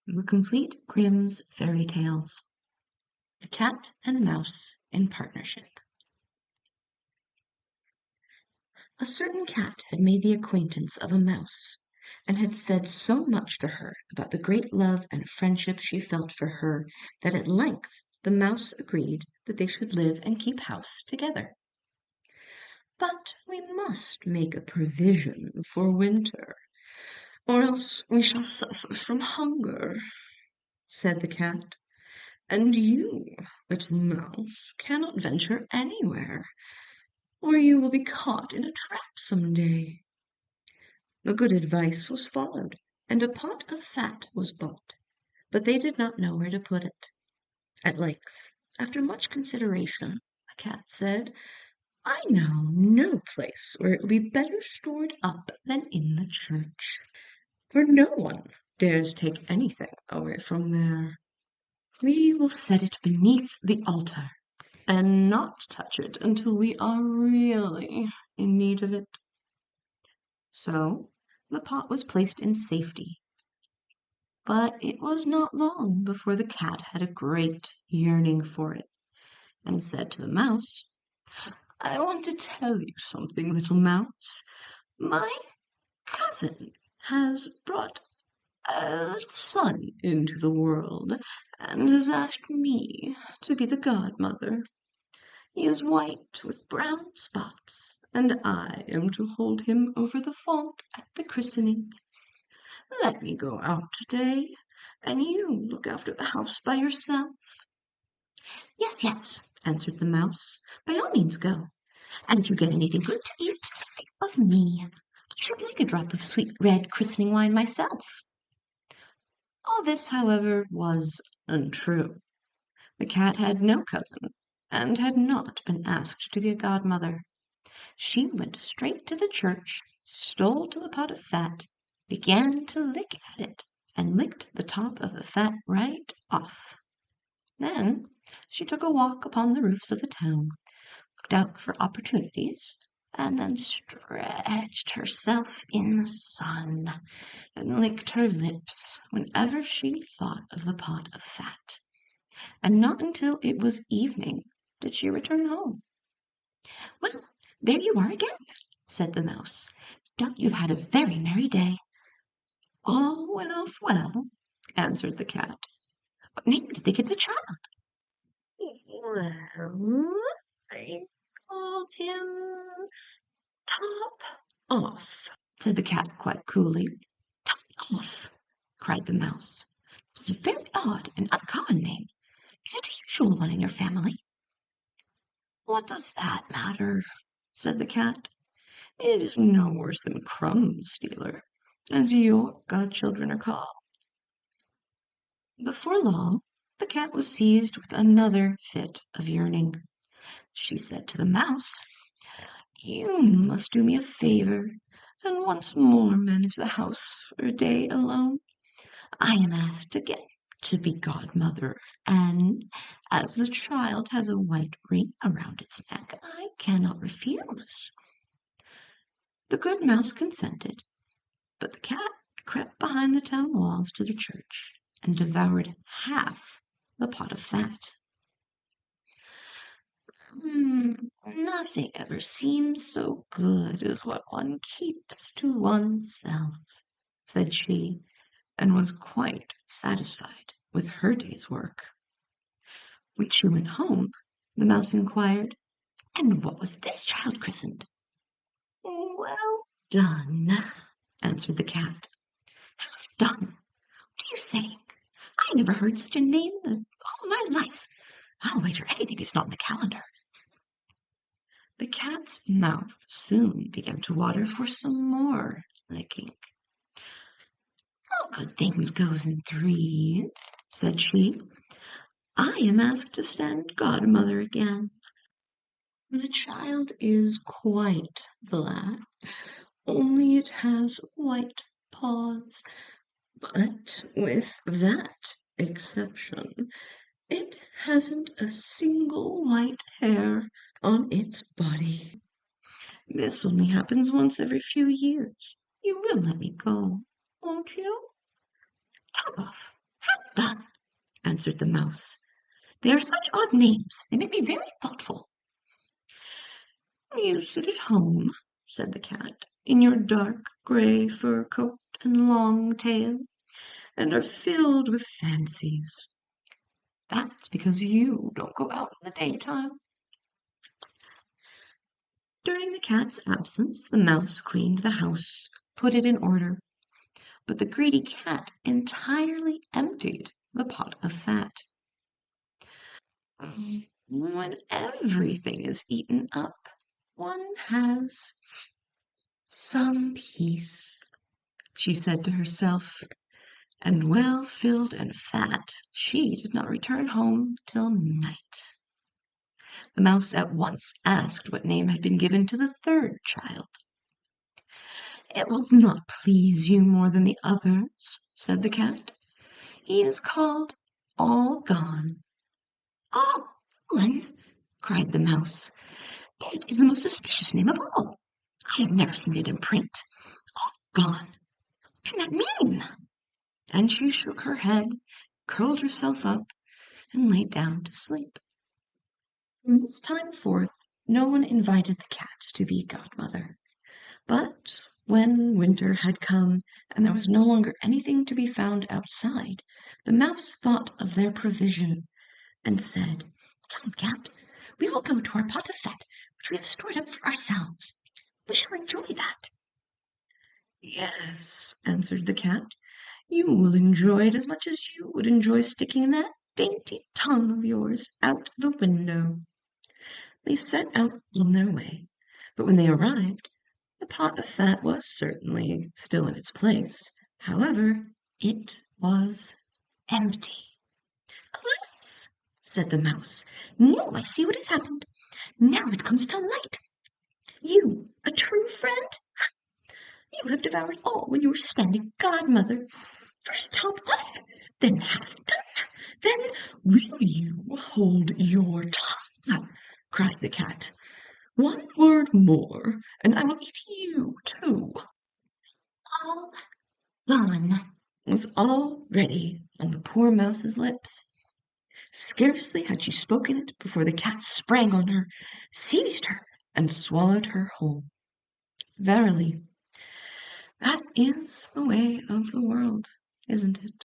The Complete Grimm's Fairy Tales. A Cat and Mouse in Partnership. A certain cat had made the acquaintance of a mouse, and had said so much to her about the great love and friendship she felt for her that at length the mouse agreed that they should live and keep house together. "But we must make a provision for winter, or else we shall suffer from hunger," said the cat. "And you, little mouse, cannot venture anywhere, or you will be caught in a trap some day." The good advice was followed, and a pot of fat was bought, but they did not know where to put it. At length, after much consideration, the cat said, "I know no place where it will be better stored up than in the church, for no one dares take anything away from there. We will set it beneath the altar, and not touch it until we are really in need of it." So the pot was placed in safety, but it was not long before the cat had a great yearning for it, and said to the mouse, "I want to tell you something, little mouse. My cousin has brought a son into the world, and has asked me to be the godmother. He is white with brown spots, and I am to hold him over the font at the christening. Let me go out today, and you look after the house by yourself." "Yes, yes," answered the mouse, "by all means go, and if you get anything good to eat, think of me. I should like a drop of sweet red christening wine myself." All this, however, was untrue. The cat had no cousin, and had not been asked to be a godmother. She went straight to the church, stole to the pot of fat, began to lick at it, and licked the top of the fat right off. Then she took a walk upon the roofs of the town, looked out for opportunities, and then stretched herself in the sun, and licked her lips whenever she thought of the pot of fat. And not until it was evening did she return home. "Well, there you are again," said the mouse. "Don't you have had a very merry day?" "All went off well," answered the cat. "What name did they give the child?" "Well, I called him Top Off," said the cat quite coolly. "Top Off!" cried the mouse. "It's a very odd and uncommon name. Is it a usual one in your family?" "What does that matter?" said the cat. "It is no worse than Crumb Stealer, as your godchildren are called." Before long, the cat was seized with another fit of yearning. She said to the mouse, "You must do me a favor, and once more manage the house for a day alone. I am asked again to be godmother, and as the child has a white ring around its neck, I cannot refuse." The good mouse consented, but the cat crept behind the town walls to the church, and devoured half the pot of fat. "Nothing ever seems so good as what one keeps to oneself," said she, and was quite satisfied with her day's work. When she went home, the mouse inquired, "And what was this child christened?" "Well done," answered the cat. "Half done? What are you saying? I never heard such a name in all my life. I'll wager anything it's not in the calendar." The cat's mouth soon began to water for some more licking. "All good things goes in threes," said she. "I am asked to stand godmother again. The child is quite black, only it has white paws, but with that exception, it hasn't a single white hair on its body. This only happens once every few years. You will let me go, won't you?" "Top Off, answered the mouse. "They are such odd names. They make me very thoughtful." "You sit at home," said the cat, "in your dark grey fur coat and long tail, and are filled with fancies. That's because you don't go out in the daytime." During the cat's absence, the mouse cleaned the house, put it in order, but the greedy cat entirely emptied the pot of fat. When everything is eaten up, one has some peace, she said to herself, and well filled and fat, she did not return home till night. The mouse at once asked what name had been given to the third child. "It will not please you more than the others," said the cat. "He is called All Gone." "All Gone!" cried the mouse. "That is the most suspicious name of all. I have never seen it in print. All Gone! What can that mean?" And she shook her head, curled herself up, and lay down to sleep. From this time forth, no one invited the cat to be godmother. But when winter had come, and there was no longer anything to be found outside, the mouse thought of their provision, and said, "Come, cat, we will go to our pot of fat, which we have stored up for ourselves. We shall enjoy that." "Yes," answered the cat, "you will enjoy it as much as you would enjoy sticking that dainty tongue of yours out the window." They set out on their way, but when they arrived, the pot of fat was certainly still in its place. However, it was empty. "Alas!" said the mouse, "now I see what has happened. Now it comes to light. You, a true friend? You have devoured all when you were standing godmother. First top off, then half done, then will you hold your tongue?" cried the cat. "One word more, and I will eat you too." "All gone," was already on the poor mouse's lips. Scarcely had she spoken it before the cat sprang on her, seized her, and swallowed her whole. Verily, that is the way of the world, isn't it?